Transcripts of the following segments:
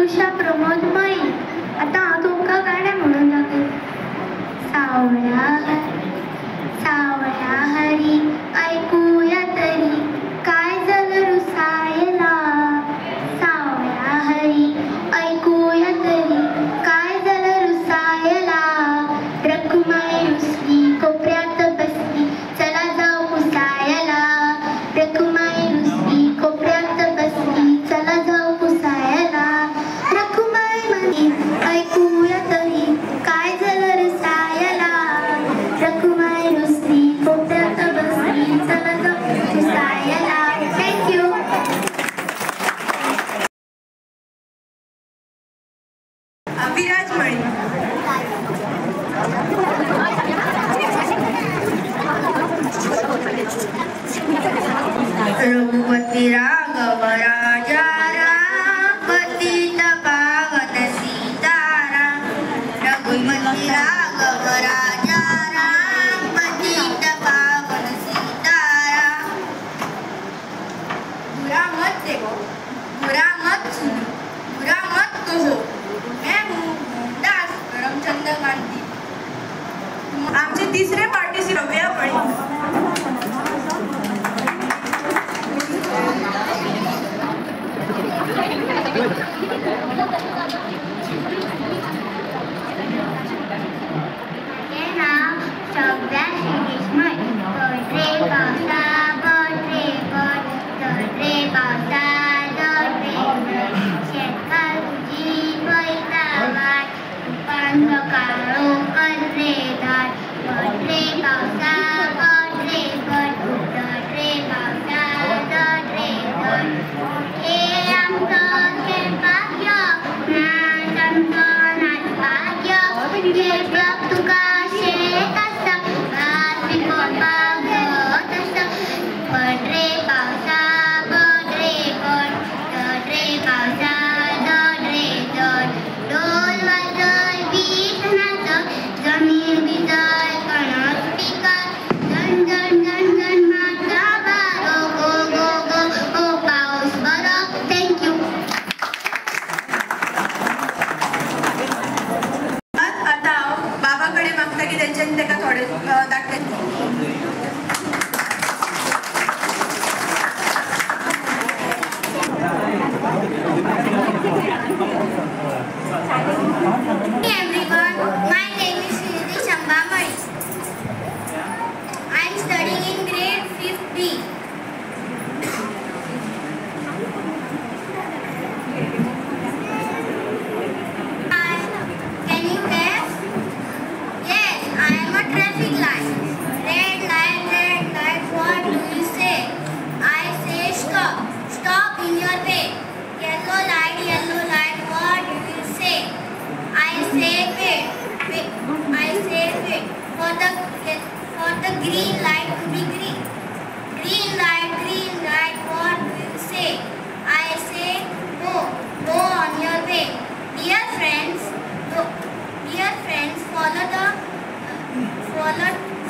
अनुषा प्रमोद मई. आता हांव तुमकां गाणें म्हणून दाखयता. सावळ्या हरी ऐकूया तरी काय झालं रुसायला. सावळ्या हरी ऐकूया तरी काय झालं रुसायला. रखुमाई रुसली कोपऱ्यात बसली चला जाऊ पुसायला. रखुमाई रुसली कोपऱ्यात बसली चला जाऊ पुसायला. रखुमाई म्हणी ऐकूया तरी काय झालं रुसायला. रखुमाई रुसली कोपऱ्यात बसली चला जाऊ पुसायला. थँक्यू. विराज मणी. रघुपति राघव राजा राम पतित पावन सीताराम. रघुपति राघव राजा राम पतित पावन सीताराम. बुरा मत देखो, बुरा मत सुनो, बुरा मत कहो. मैं हूँ दास करमचंद गांधी. आमचे तिसरे पार्टिसिपेंट रव्या पडी.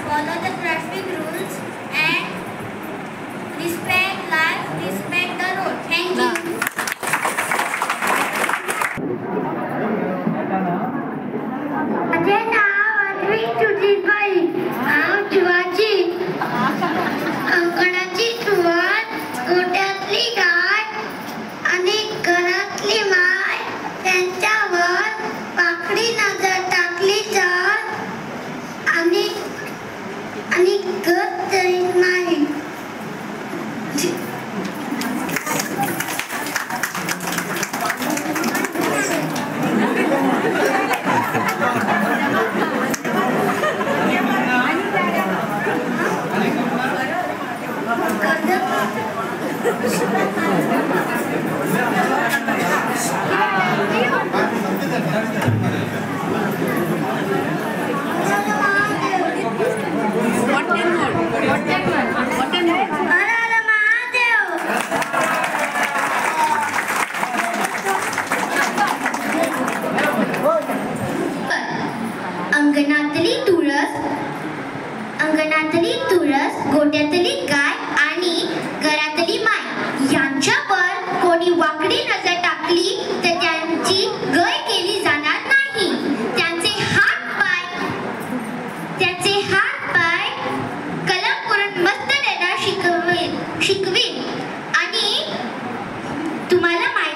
Follow the traffic rules and respect life, respect the road. Thank you. माझे नाव अद्विक सुजितबाई. हांव शिवाजी.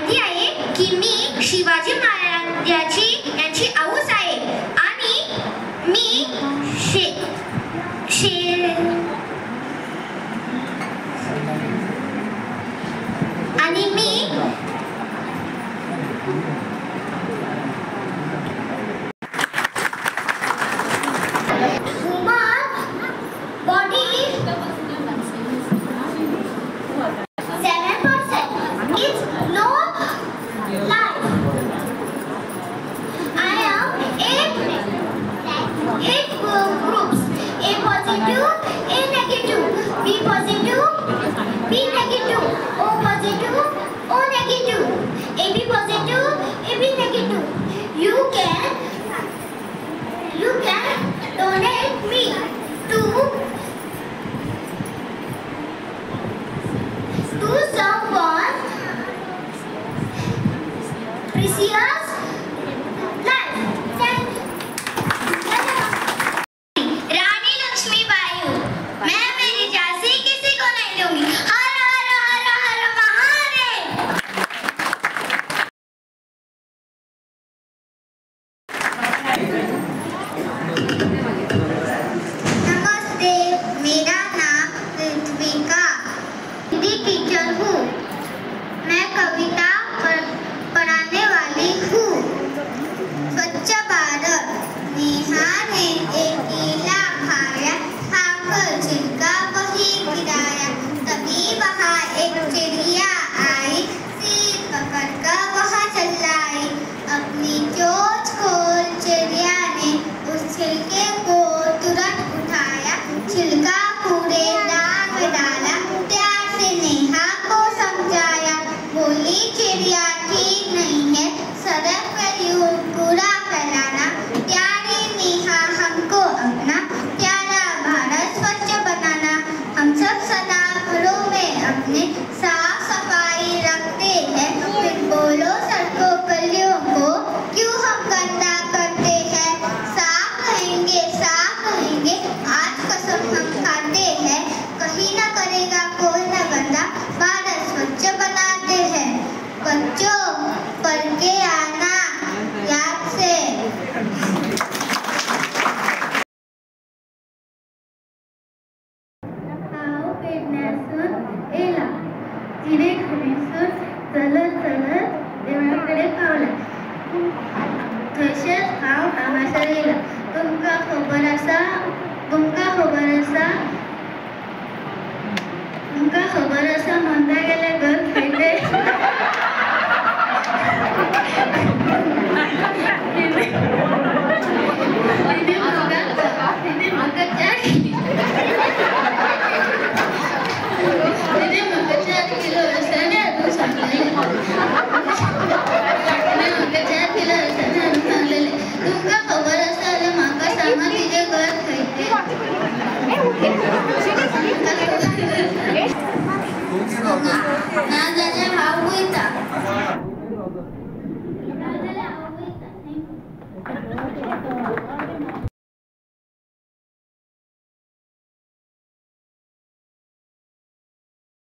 माहिती आहे की मी शिवाजी महाराजांची यांची आऊस आहे आणि मी नागाच्या भाव होईता